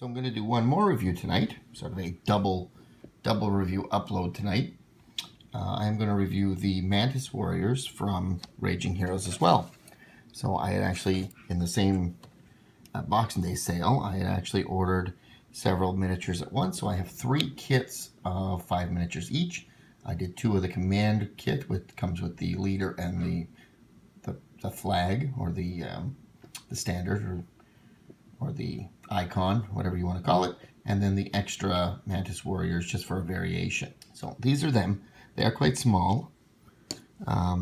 So I'm going to do one more review tonight, sort of a double review upload tonight. I'm going to review the Mantis Warriors from Raging Heroes as well. So I had actually, in the same Boxing Day sale, I had actually ordered several miniatures at once. So I have 3 kits of 5 miniatures each. I did 2 of the command kit, which comes with the leader and the flag, or the standard, or the icon, whatever you want to call it, and then the extra Mantis Warriors just for a variation. So these are them. They are quite small.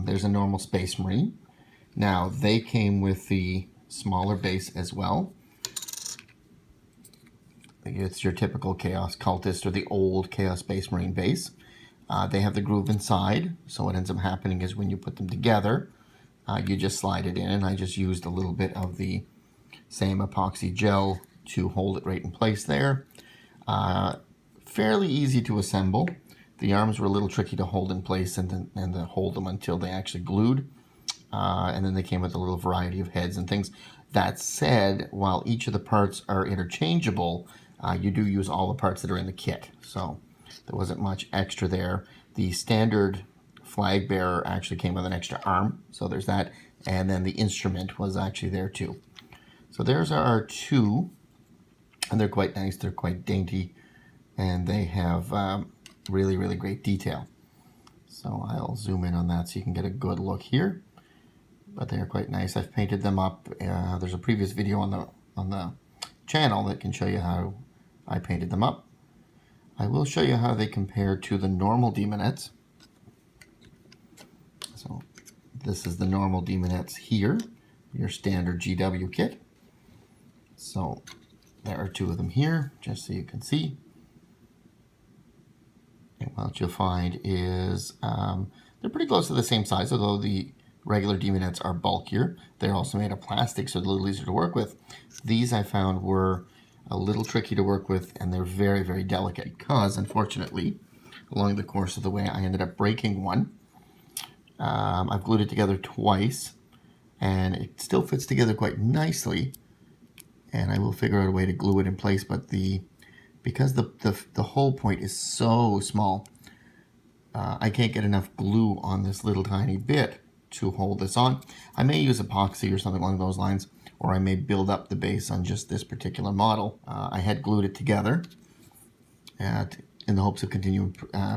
There's a normal Space Marine. Now they came with the smaller base as well. It's your typical Chaos Cultist or the old Chaos Space Marine base. They have the groove inside, so what ends up happening is when you put them together, you just slide it in, and I just used a little bit of the same epoxy gel to hold it right in place there. Fairly easy to assemble. The arms were a little tricky to hold in place and to hold them until they actually glued. And then they came with a little variety of heads and things. That said, while each of the parts are interchangeable, you do use all the parts that are in the kit. So there wasn't much extra there. The standard flag bearer actually came with an extra arm, so there's that. And then the instrument was actually there too. So there's our 2, and they're quite nice. They're quite dainty, and they have really, really great detail. So I'll zoom in on that so you can get a good look here. But they are quite nice. I've painted them up. There's a previous video on the channel that can show you how I painted them up. I will show you how they compare to the normal Daemonettes. So this is the normal Daemonettes here, your standard GW kit. So there are 2 of them here, just so you can see. And what you'll find is they're pretty close to the same size, although the regular Daemonettes are bulkier. They're also made of plastic, so they're a little easier to work with. These I found were a little tricky to work with, and they're very, very delicate because, unfortunately, along the course of the way, I ended up breaking one. I've glued it together twice, and it still fits together quite nicely, and I will figure out a way to glue it in place, but because the hole point is so small, I can't get enough glue on this little tiny bit to hold this on. I may use epoxy or something along those lines, or I may build up the base on just this particular model. I had glued it together in the hopes of continuing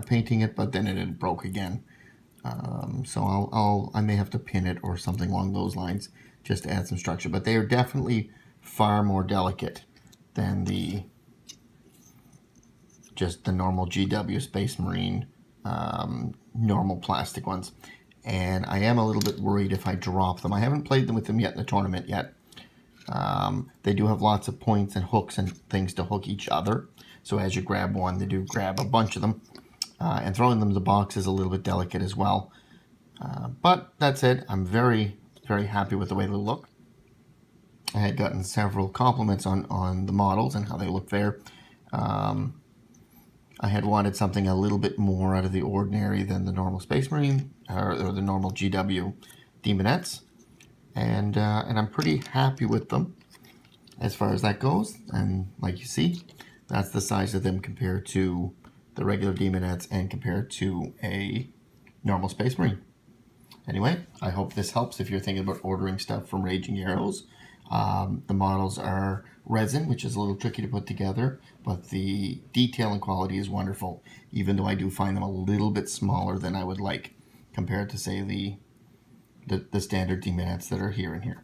painting it, but then it broke again. So I may have to pin it or something along those lines just to add some structure. But they are definitely far more delicate than just the normal GW Space Marine normal plastic ones. And I am a little bit worried if I drop them. I haven't played them with them yet in the tournament yet. They do have lots of points and hooks and things to hook each other. So as you grab one, they do grab a bunch of them. And throwing them in the box is a little bit delicate as well. But that said, I'm very, very happy with the way they look. I had gotten several compliments on the models and how they look there. I had wanted something a little bit more out of the ordinary than the normal Space Marine or the normal GW Daemonettes. And I'm pretty happy with them as far as that goes. And like you see, that's the size of them compared to the regular Daemonettes and compared to a normal Space Marine. Anyway, I hope this helps if you're thinking about ordering stuff from Raging Heroes. The models are resin, which is a little tricky to put together, but the detail and quality is wonderful, even though I do find them a little bit smaller than I would like compared to, say, the standard Daemonettes that are here and here.